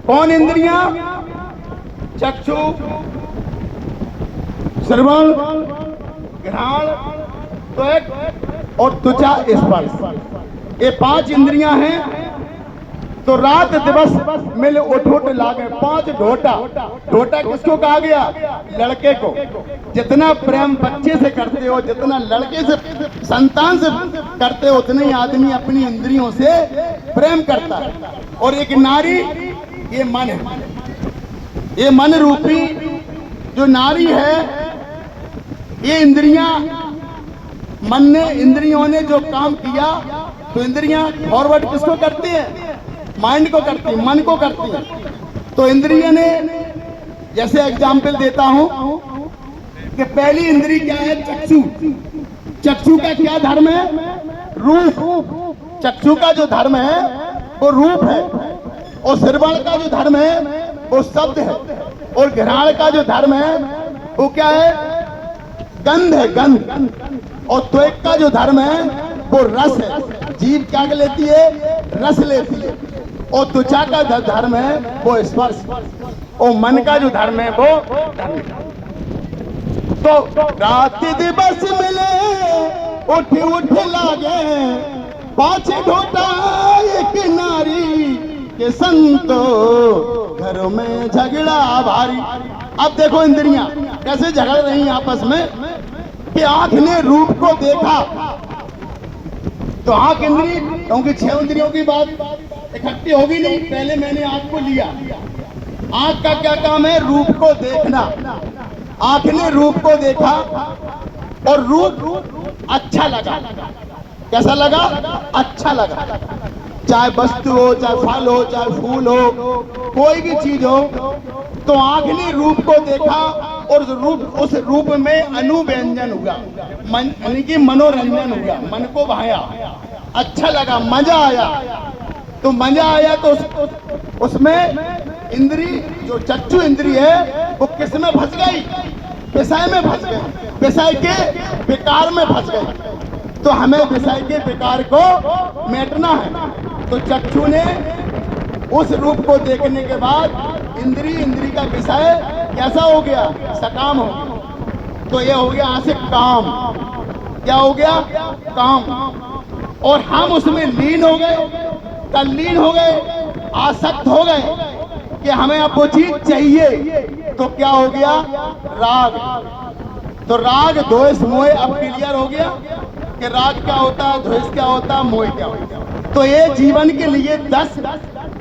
कौन इंद्रियां? चक्षु, श्रवण, घ्राण, त्वक और त्वचा, स्पर्श। ये 5 इंद्रियां हैं। तो रात दिवस मिल उठ लागे 5 ढोटा। ढोटा किसको कहा गया? लड़के को। जितना प्रेम बच्चे से करते हो, जितना लड़के से, संतान से करते हो, उतना ही आदमी अपनी इंद्रियों से प्रेम करता है। और एक नारी, ये मन है। ये मन रूपी जो नारी है, ये इंद्रियां, मन ने, इंद्रियों ने जो काम किया, तो इंद्रियां फॉरवर्ड किसको करती हैं? माइंड को करती है, मन को करती है। तो इंद्रिय ने, जैसे एग्जाम्पल देता हूं कि पहली इंद्री क्या है? चक्षु। चक्षु का क्या धर्म है? रूप। चक्षु का जो धर्म है वो रूप है। और श्रवण का जो धर्म है वो शब्द है। और घ्राण का जो धर्म है वो क्या है? गंध है, गंध। और त्वक का जो धर्म है वो रस है। जीभ क्या लेती है? रस लेती है। और त्वचा का धर्म है वो स्पर्श। और मन का जो धर्म है वो धर्म। तो रात दिवस मिले उठ लागे 5 ढोटा एक नारी के संतो घरों में झगड़ा भारी। अब देखो इंद्रियां कैसे झगड़ रही आपस में कि आंख ने रूप को देखा। तो आंख इंद्री, क्योंकि 6 इंद्रियों की बात इकट्ठी होगी नहीं, पहले मैंने आंख को लिया। आंख का क्या काम है? रूप को देखना। आंख ने रूप को देखा और रूप अच्छा लगा। कैसा लगा? अच्छा लगा। चाहे वस्तु हो, चाहे फल हो, चाहे फूल हो, कोई भी चीज हो, तो आंख ने रूप को देखा और उस रूप में अनुव्यंजन हुआ, यानी कि मनोरंजन हुआ, मन को भाया, अच्छा लगा, मजा आया। तो मजा आया तो उसमें इंद्री, जो चक्षु इंद्री है, वो किस में फंस गई? विषय में फंस गई। विषय के विकार में फंस गई। तो हमें विषय के विकार को मेटना है। तो चक्षु ने उस रूप को देखने के बाद इंद्री का विषय कैसा हो गया? सकाम हो गया। तो ये हो गया यहाँ से काम। क्या हो गया? काम। और हम उसमें लीन हो गए, तल्लीन हो गए, आसक्त हो गए कि हमें अब वो चीज चाहिए। तो क्या हो गया? राग। तो राग, द्वेष, मोह अब क्लियर हो गया कि राग क्या होता है, द्वेष क्या होता है, मोह क्या होता है। तो ये जीवन के लिए 10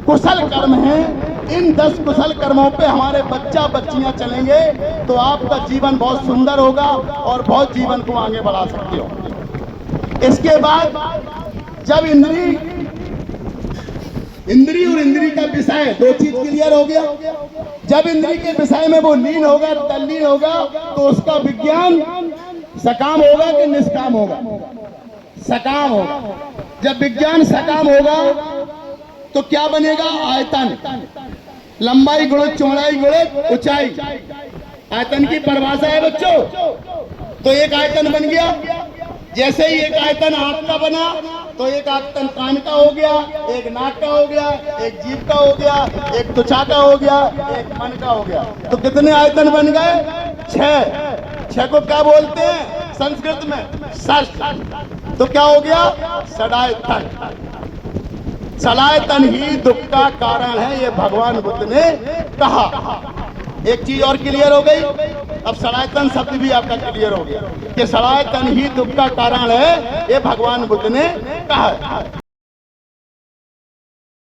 कुशल कर्म हैं। इन 10 कुशल कर्मों पे हमारे बच्चा बच्चियां चलेंगे तो आपका जीवन बहुत सुंदर होगा और बहुत जीवन को आगे बढ़ा सकते हो। इसके बाद जब इंद्री और इंद्री का विषय 2 चीज क्लियर हो गया। जब इंद्री के विषय में वो लीन होगा, तल्लीन होगा, तो उसका विज्ञान सकाम होगा कि निष्काम होगा? सकाम होगा। जब विज्ञान सकाम होगा तो क्या बनेगा? आयतन। लंबाई गुणित चौड़ाई गुणित ऊंचाई, आयतन की परिभाषा है बच्चों। तो एक आयतन बन गया। जैसे ही एक आयतन आंख का बना तो एक आयतन कान का हो गया, एक नाक का हो गया, एक जीभ का हो गया, एक त्वचा का हो गया, एक मन का हो गया। तो कितने आयतन बन गए? 6। 6 को क्या बोलते हैं संस्कृत में? षष्ठ। तो क्या हो गया? षडायतन। षडायतन ही दुख का कारण है, ये भगवान बुद्ध ने कहा। एक चीज और क्लियर हो गई। अब षडायतन शब्द भी आपका क्लियर हो गया कि षडायतन ही दुख का कारण है, ये भगवान बुद्ध ने कहा।